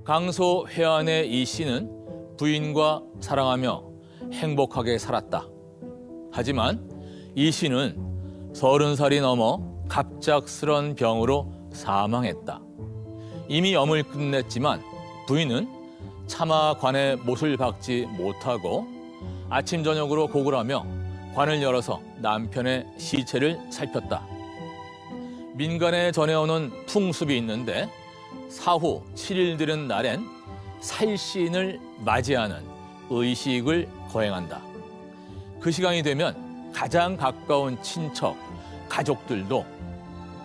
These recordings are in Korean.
강소 해안의 이 씨는 부인과 사랑하며 행복하게 살았다. 하지만 이 씨는 30살이 넘어 갑작스런 병으로 사망했다. 이미 염을 끝냈지만 부인은 차마 관에 못을 박지 못하고 아침 저녁으로 곡을 하며 관을 열어서 남편의 시체를 살폈다. 민간에 전해오는 풍습이 있는데 사후 7일 들은 날엔 살신을 맞이하는 의식을 거행한다. 그 시간이 되면 가장 가까운 친척, 가족들도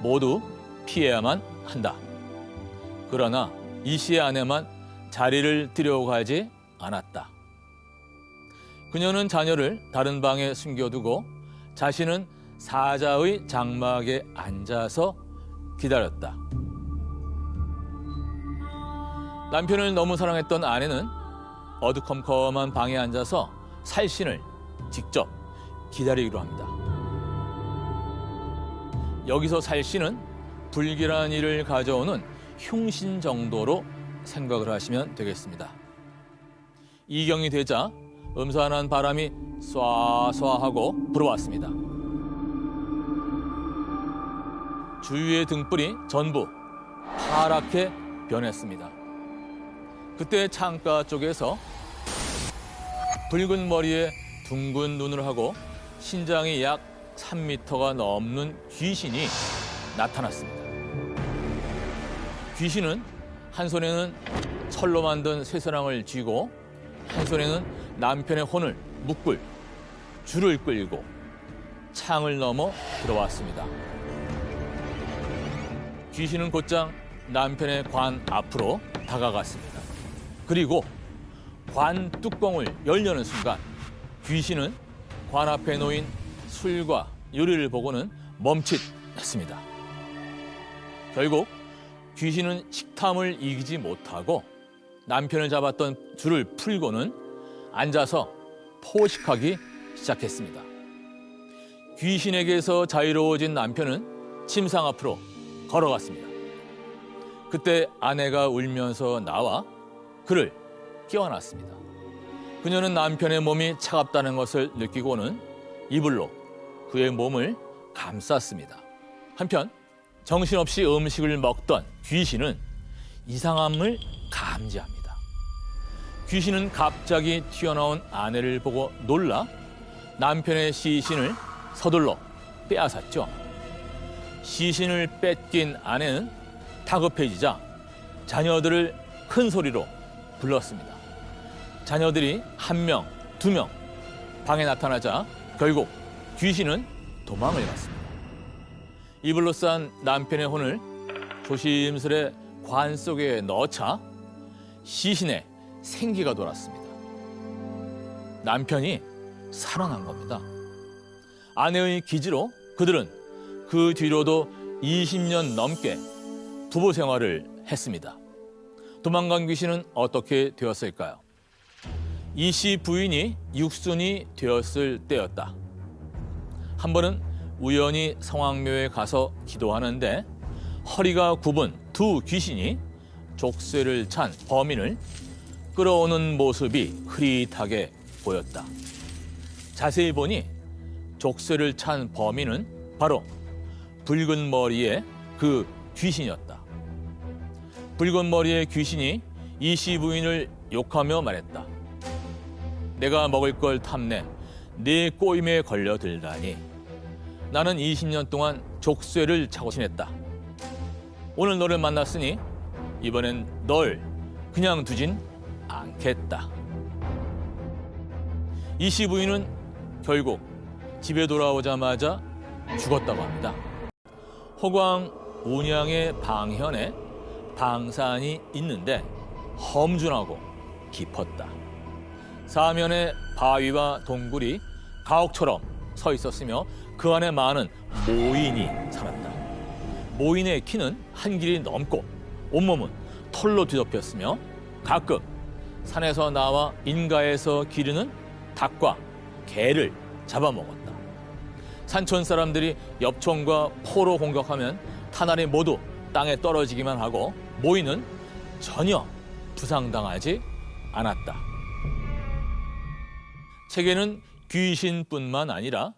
모두 피해야만 한다. 그러나 이 씨의 아내만 자리를 들여가지 않았다. 그녀는 자녀를 다른 방에 숨겨두고 자신은 사자의 장막에 앉아서 기다렸다. 남편을 너무 사랑했던 아내는 어두컴컴한 방에 앉아서 살신을 직접 기다리기로 합니다. 여기서 살신은 불길한 일을 가져오는 흉신 정도로 생각을 하시면 되겠습니다. 이경이 되자 음산한 바람이 쏴쏴하고 불어왔습니다. 주위의 등불이 전부 파랗게 변했습니다. 그때 창가 쪽에서 붉은 머리에 둥근 눈을 하고 신장이 약 3m가 넘는 귀신이 나타났습니다. 귀신은 한 손에는 철로 만든 쇠사랑을 쥐고 한 손에는 남편의 혼을 묶을 줄을 끌고 창을 넘어 들어왔습니다. 귀신은 곧장 남편의 관 앞으로 다가갔습니다. 그리고 관 뚜껑을 열려는 순간 귀신은 관 앞에 놓인 술과 요리를 보고는 멈칫했습니다. 결국 귀신은 식탐을 이기지 못하고 남편을 잡았던 줄을 풀고는 앉아서 포식하기 시작했습니다. 귀신에게서 자유로워진 남편은 침상 앞으로 걸어갔습니다. 그때 아내가 울면서 나와 그를 끼워놨습니다. 그녀는 남편의 몸이 차갑다는 것을 느끼고는 이불로 그의 몸을 감쌌습니다. 한편 정신없이 음식을 먹던 귀신은 이상함을 감지합니다. 귀신은 갑자기 튀어나온 아내를 보고 놀라 남편의 시신을 서둘러 빼앗았죠. 시신을 뺏긴 아내는 다급해지자 자녀들을 큰 소리로 불렀습니다. 자녀들이 1명, 2명 방에 나타나자 결국 귀신은 도망을 갔습니다. 이불로 싼 남편의 혼을 조심스레 관 속에 넣자 시신에 생기가 돌았습니다. 남편이 살아난 겁니다. 아내의 기지로 그들은 그 뒤로도 20년 넘게 부부 생활을 했습니다. 도망간 귀신은 어떻게 되었을까요? 이 씨 부인이 육순이 되었을 때였다. 한 번은 우연히 성황묘에 가서 기도하는데 허리가 굽은 두 귀신이 족쇄를 찬 범인을 끌어오는 모습이 흐릿하게 보였다. 자세히 보니 족쇄를 찬 범인은 바로 붉은 머리의 그 귀신이었다. 붉은 머리의 귀신이 이 씨 부인을 욕하며 말했다. 내가 먹을 걸 탐내 네 꼬임에 걸려들다니. 나는 20년 동안 족쇄를 차고 지냈다. 오늘 너를 만났으니 이번엔 널 그냥 두진 않겠다. 이 씨 부인은 결국 집에 돌아오자마자 죽었다고 합니다. 호광 운양의 방현에 방산이 있는데 험준하고 깊었다. 사면에 바위와 동굴이 가옥처럼 서 있었으며 그 안에 많은 모인이 살았다. 모인의 키는 한 길이 넘고 온몸은 털로 뒤덮였으며 가끔 산에서 나와 인가에서 기르는 닭과 개를 잡아먹었다. 산촌 사람들이 엽총과 포로 공격하면 탄알이 모두 땅에 떨어지기만 하고 모인은 전혀 부상당하지 않았다. 책에는 귀신뿐만 아니라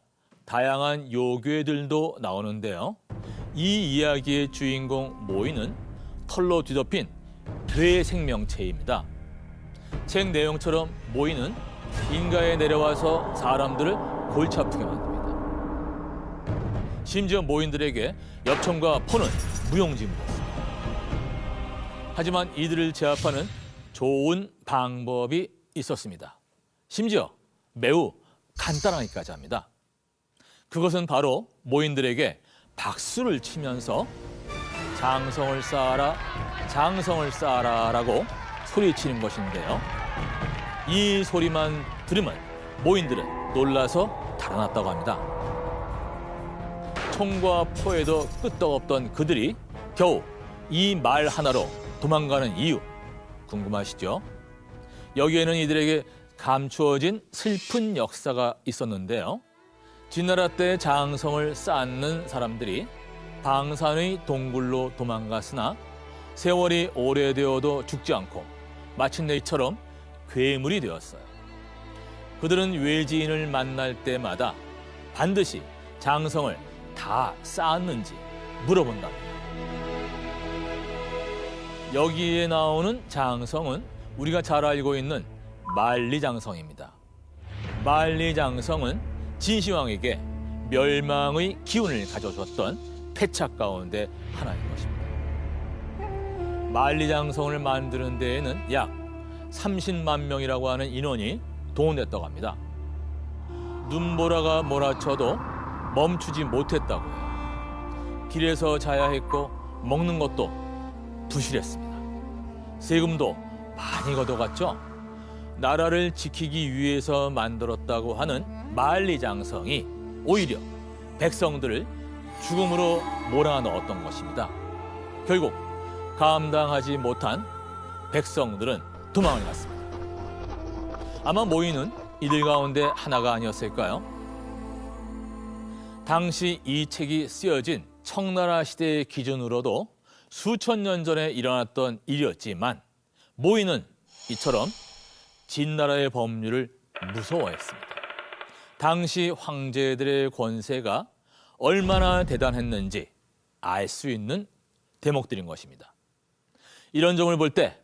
다양한 요괴들도 나오는데요. 이 이야기의 주인공 모이는 털로 뒤덮인 괴 생명체입니다. 책 내용처럼 모이는 인가에 내려와서 사람들을 골치 아프게 만듭니다. 심지어 모인들에게 엽청과 포는 무용지물이었습니다. 하지만 이들을 제압하는 좋은 방법이 있었습니다. 심지어 매우 간단하기까지 합니다. 그것은 바로 모인들에게 박수를 치면서 장성을 쌓아라, 장성을 쌓아라라고 소리치는 것인데요. 이 소리만 들으면 모인들은 놀라서 달아났다고 합니다. 총과 포에도 끄떡없던 그들이 겨우 이 말 하나로 도망가는 이유 궁금하시죠? 여기에는 이들에게 감추어진 슬픈 역사가 있었는데요. 진나라 때 장성을 쌓는 사람들이 방산의 동굴로 도망갔으나 세월이 오래되어도 죽지 않고 마침내 이처럼 괴물이 되었어요. 그들은 외지인을 만날 때마다 반드시 장성을 다 쌓았는지 물어본답니다. 여기에 나오는 장성은 우리가 잘 알고 있는 만리장성입니다. 만리장성은 진시황에게 멸망의 기운을 가져줬던 패착 가운데 하나인 것입니다. 만리장성을 만드는 데에는 약 30만 명이라고 하는 인원이 동원됐다고 합니다. 눈보라가 몰아쳐도 멈추지 못했다고 해요. 길에서 자야 했고 먹는 것도 부실했습니다. 세금도 많이 걷어갔죠. 나라를 지키기 위해서 만들었다고 하는 만리장성이 오히려 백성들을 죽음으로 몰아넣었던 것입니다. 결국 감당하지 못한 백성들은 도망을 갔습니다. 아마 모이는 이들 가운데 하나가 아니었을까요? 당시 이 책이 쓰여진 청나라 시대의 기준으로도 수천 년 전에 일어났던 일이었지만 모이는 이처럼 진나라의 법률을 무서워했습니다. 당시 황제들의 권세가 얼마나 대단했는지 알 수 있는 대목들인 것입니다. 이런 점을 볼 때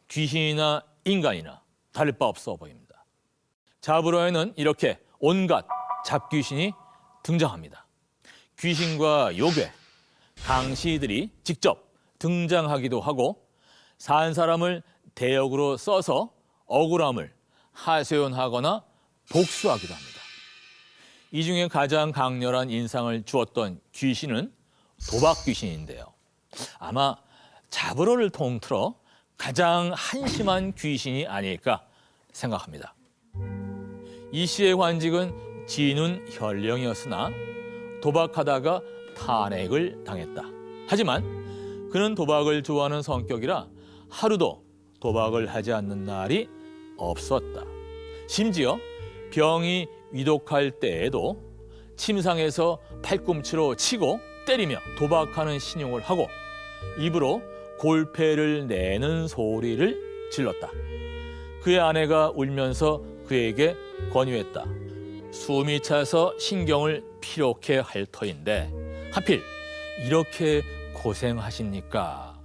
귀신이나 인간이나 다를 바 없어 보입니다. 자브로에는 이렇게 온갖 잡귀신이 등장합니다. 귀신과 요괴, 강시들이 직접 등장하기도 하고 산 사람을 대역으로 써서 억울함을 하소연하거나 복수하기도 합니다. 이 중에 가장 강렬한 인상을 주었던 귀신은 도박 귀신인데요. 아마 자브로를 통틀어 가장 한심한 귀신이 아닐까 생각합니다. 이 씨의 관직은 진운 현령이었으나 도박하다가 탄핵을 당했다. 하지만 그는 도박을 좋아하는 성격이라 하루도 도박을 하지 않는 날이 없었다. 심지어 병이 위독할 때에도 침상에서 팔꿈치로 치고 때리며 도박하는 신용을 하고 입으로 골패를 내는 소리를 질렀다. 그의 아내가 울면서 그에게 권유했다. 숨이 차서 신경을 피로케 할 터인데 하필 이렇게 고생하십니까?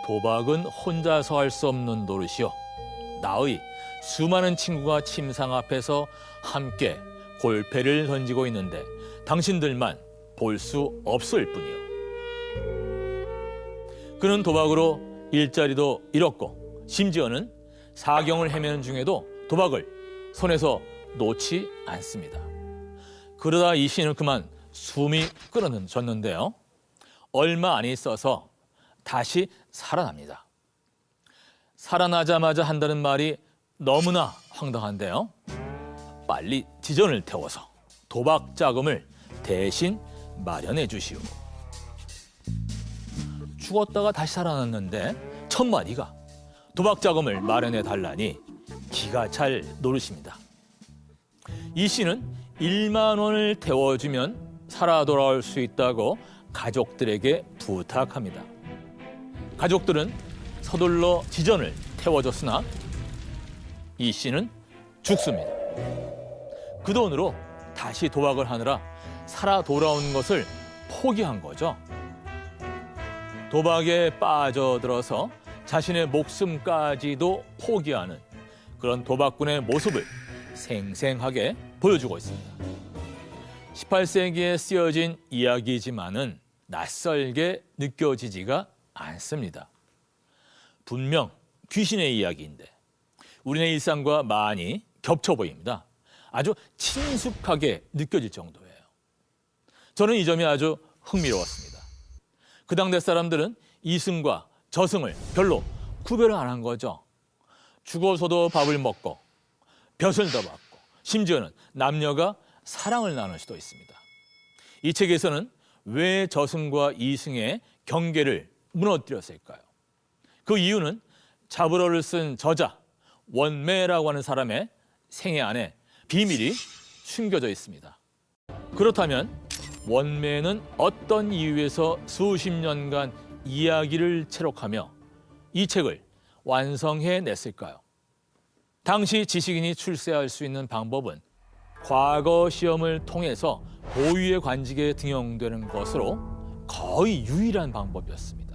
도박은 혼자서 할 수 없는 노릇이요. 나의 수많은 친구가 침상 앞에서 함께 골패를 던지고 있는데 당신들만 볼 수 없을 뿐이요. 그는 도박으로 일자리도 잃었고 심지어는 사경을 헤매는 중에도 도박을 손에서 놓지 않습니다. 그러다 이 시인은 그만 숨이 끊어졌는데요. 얼마 안 있어서 다시 살아납니다. 살아나자마자 한다는 말이 너무나 황당한데요. 빨리 지전을 태워서 도박 자금을 대신 마련해 주시오. 죽었다가 다시 살아났는데 천마디가 도박 자금을 마련해 달라니 기가 찰 노릇입니다. 이 씨는 1만 원을 태워주면 살아 돌아올 수 있다고 가족들에게 부탁합니다. 가족들은 서둘러 지전을 태워줬으나 이 씨는 죽습니다. 그 돈으로 다시 도박을 하느라 살아 돌아온 것을 포기한 거죠. 도박에 빠져들어서 자신의 목숨까지도 포기하는 그런 도박꾼의 모습을 생생하게 보여주고 있습니다. 18세기에 쓰여진 이야기지만은 낯설게 느껴지지가 않습니다. 분명 귀신의 이야기인데 우리네 일상과 많이 겹쳐 보입니다. 아주 친숙하게 느껴질 정도예요. 저는 이 점이 아주 흥미로웠습니다. 그 당대 사람들은 이승과 저승을 별로 구별을 안 한 거죠. 죽어서도 밥을 먹고 벼슬도 받고 심지어는 남녀가 사랑을 나눌 수도 있습니다. 이 책에서는 왜 저승과 이승의 경계를 무너뜨렸을까요? 그 이유는 자브로를 쓴 저자 원매라고 하는 사람의 생애 안에 비밀이 숨겨져 있습니다. 그렇다면 원매는 어떤 이유에서 수십 년간 이야기를 채록하며 이 책을 완성해냈을까요? 당시 지식인이 출세할 수 있는 방법은 과거 시험을 통해서 고위의 관직에 등용되는 것으로 거의 유일한 방법이었습니다.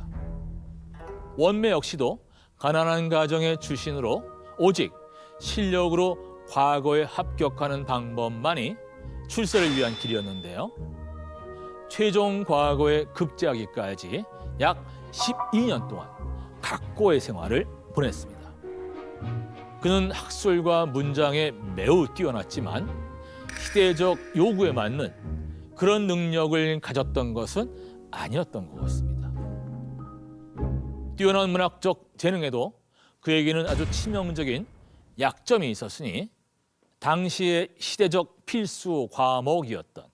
원매 역시도 가난한 가정의 출신으로 오직 실력으로 과거에 합격하는 방법만이 출세를 위한 길이었는데요. 최종 과거에 급제하기까지 약 12년 동안 각고의 생활을 보냈습니다. 그는 학술과 문장에 매우 뛰어났지만 시대적 요구에 맞는 그런 능력을 가졌던 것은 아니었던 것 같습니다. 뛰어난 문학적 재능에도 그에게는 아주 치명적인 약점이 있었으니 당시의 시대적 필수 과목이었던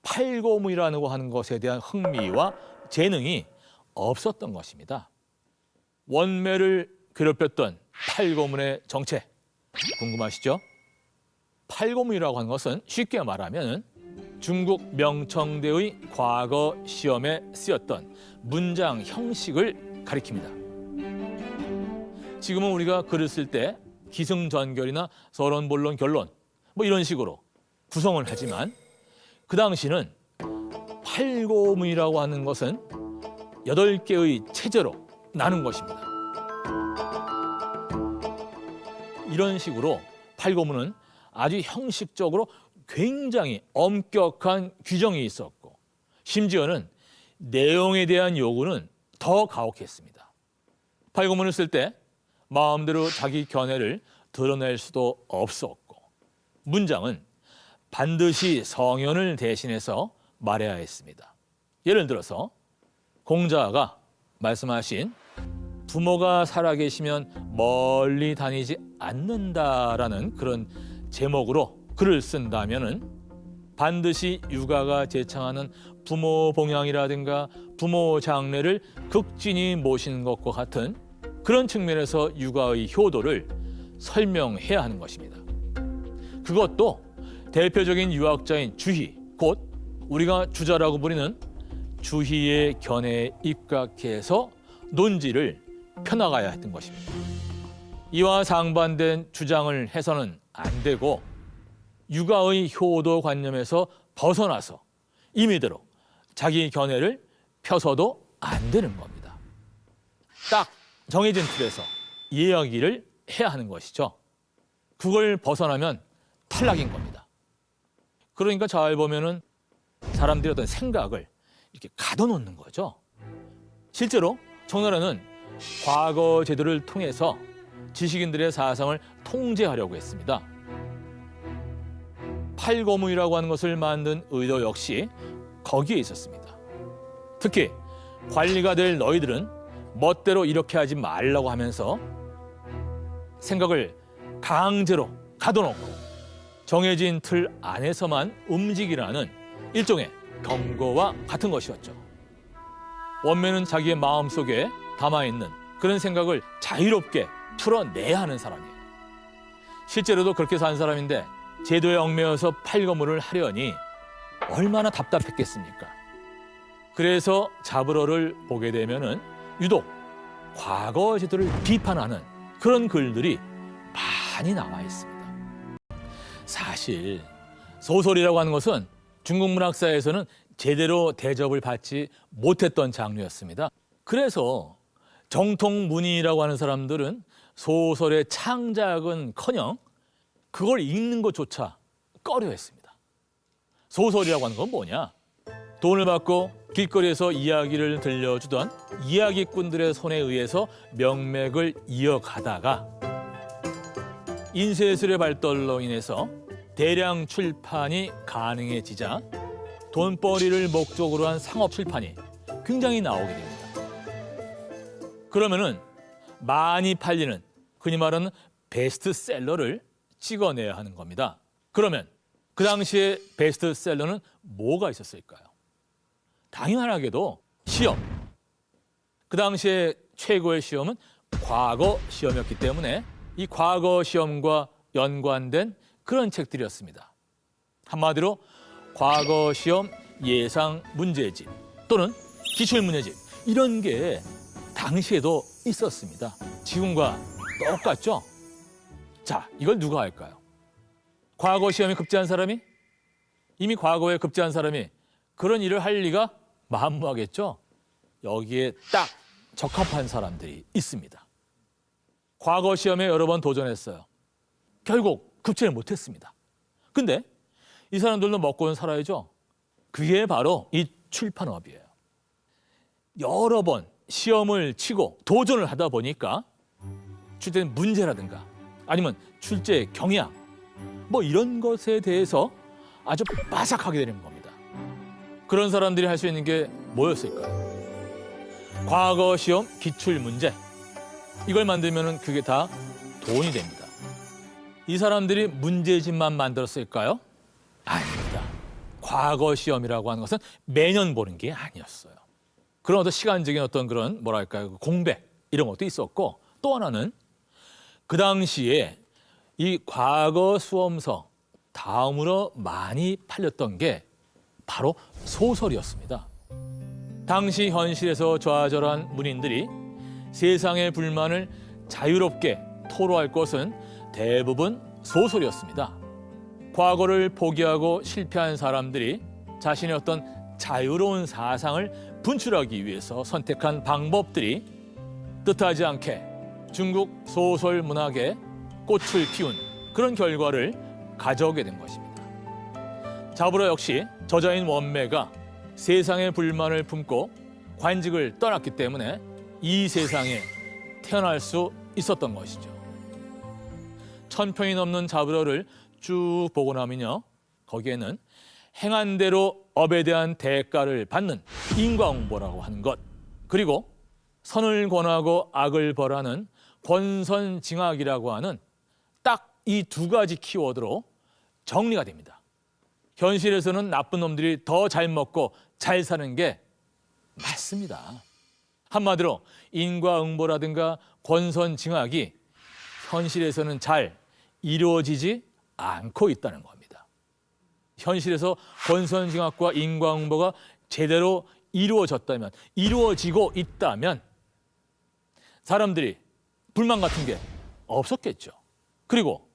팔고문이라고 하는 것에 대한 흥미와 재능이 없었던 것입니다. 원매를 괴롭혔던 팔고문의 정체 궁금하시죠? 팔고문이라고 하는 것은 쉽게 말하면 중국 명청대의 과거 시험에 쓰였던 문장 형식을 가리킵니다. 지금은 우리가 글을 쓸 때 기승전결이나 서론, 본론, 결론 뭐 이런 식으로 구성을 하지만 그 당시는 팔고문이라고 하는 것은 8개의 체제로 나눈 것입니다. 이런 식으로 팔고문은 아주 형식적으로 굉장히 엄격한 규정이 있었고 심지어는 내용에 대한 요구는 더 가혹했습니다. 팔고문을 쓸 때 마음대로 자기 견해를 드러낼 수도 없었고 문장은 반드시 성현을 대신해서 말해야 했습니다. 예를 들어서 공자가 말씀하신 부모가 살아계시면 멀리 다니지 않는다라는 그런 제목으로 글을 쓴다면은 반드시 육아가 제창하는 부모 봉양이라든가 부모 장례를 극진히 모시는 것과 같은 그런 측면에서 육아의 효도를 설명해야 하는 것입니다. 그것도 대표적인 유학자인 주희, 곧 우리가 주자라고 부리는 주희의 견해에 입각해서 논지를 펴나가야 했던 것입니다. 이와 상반된 주장을 해서는 안 되고 육아의 효도 관념에서 벗어나서 임의대로 자기 견해를 펴서도 안 되는 겁니다. 딱 정해진 틀에서 이야기를 해야 하는 것이죠. 그걸 벗어나면 탈락인 겁니다. 그러니까 잘 보면은 사람들의 어떤 생각을 이렇게 가둬놓는 거죠. 실제로 청나라는 과거 제도를 통해서 지식인들의 사상을 통제하려고 했습니다. 팔고문이라고 하는 것을 만든 의도 역시 거기에 있었습니다. 특히 관리가 될 너희들은 멋대로 이렇게 하지 말라고 하면서 생각을 강제로 가둬놓고 정해진 틀 안에서만 움직이라는 일종의 경고와 같은 것이었죠. 원매는 자기의 마음속에 담아있는 그런 생각을 자유롭게 풀어내야 하는 사람이에요. 실제로도 그렇게 산 사람인데 제도에 얽매여서 팔고문을 하려니 얼마나 답답했겠습니까? 그래서 자브로를 보게 되면은 유독 과거 제도를 비판하는 그런 글들이 많이 남아 있습니다. 사실 소설이라고 하는 것은 중국 문학사에서는 제대로 대접을 받지 못했던 장르였습니다. 그래서 정통 문인이라고 하는 사람들은 소설의 창작은커녕 그걸 읽는 것조차 꺼려했습니다. 소설이라고 하는 건 뭐냐? 돈을 받고 길거리에서 이야기를 들려주던 이야기꾼들의 손에 의해서 명맥을 이어가다가 인쇄술의 발달로 인해서 대량 출판이 가능해지자 돈벌이를 목적으로 한 상업 출판이 굉장히 나오게 됩니다. 그러면은 많이 팔리는 흔히 말하는 베스트셀러를 찍어내야 하는 겁니다. 그러면 그 당시에 베스트셀러는 뭐가 있었을까요? 당연하게도 시험. 그 당시에 최고의 시험은 과거 시험이었기 때문에 이 과거 시험과 연관된 그런 책들이었습니다. 한마디로 과거 시험 예상 문제집 또는 기출 문제집 이런 게 당시에도 있었습니다. 지금과 똑같죠? 자, 이걸 누가 할까요? 과거 시험에 급제한 사람이? 이미 과거에 급제한 사람이 그런 일을 할 리가 만무하겠죠? 여기에 딱 적합한 사람들이 있습니다. 과거 시험에 여러 번 도전했어요. 결국 급제를 못했습니다. 근데 이 사람들도 먹고는 살아야죠. 그게 바로 이 출판업이에요. 여러 번 시험을 치고 도전을 하다 보니까 출제된 문제라든가 아니면 출제 경향 뭐 이런 것에 대해서 아주 빠삭하게 되는 겁니다. 그런 사람들이 할 수 있는 게 뭐였을까요? 과거 시험 기출 문제. 이걸 만들면 그게 다 돈이 됩니다. 이 사람들이 문제집만 만들었을까요? 아닙니다. 과거 시험이라고 하는 것은 매년 보는 게 아니었어요. 그런 어떤 시간적인 어떤 그런 뭐랄까요, 공백 이런 것도 있었고 또 하나는 그 당시에 이 과거 수험서 다음으로 많이 팔렸던 게 바로 소설이었습니다. 당시 현실에서 좌절한 문인들이 세상의 불만을 자유롭게 토로할 것은 대부분 소설이었습니다. 과거를 포기하고 실패한 사람들이 자신의 어떤 자유로운 사상을 분출하기 위해서 선택한 방법들이 뜻하지 않게 중국 소설 문학에 꽃을 피운 그런 결과를 가져오게 된 것입니다. 자부로 역시 저자인 원매가 세상의 불만을 품고 관직을 떠났기 때문에 이 세상에 태어날 수 있었던 것이죠. 1000편이 넘는 자부로를 쭉 보고 나면요, 거기에는 행한 대로 업에 대한 대가를 받는 인과응보라고 하는 것, 그리고 선을 권하고 악을 벌하는 권선징악이라고 하는 딱 이 두 가지 키워드로 정리가 됩니다. 현실에서는 나쁜 놈들이 더 잘 먹고 잘 사는 게 맞습니다. 한마디로 인과응보라든가 권선징악이 현실에서는 잘 이루어지지 않고 있다는 겁니다. 현실에서 권선징악과 인과응보가 제대로 이루어졌다면, 이루어지고 있다면 사람들이 불만 같은 게 없었겠죠. 그리고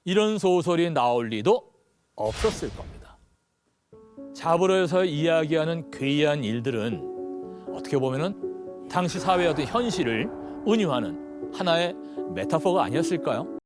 이런 소설이 나올 리도 없었을 겁니다. 자부로에서 이야기하는 괴이한 일들은 어떻게 보면은 당시 사회의 어떤 현실을 은유하는 하나의 메타포가 아니었을까요?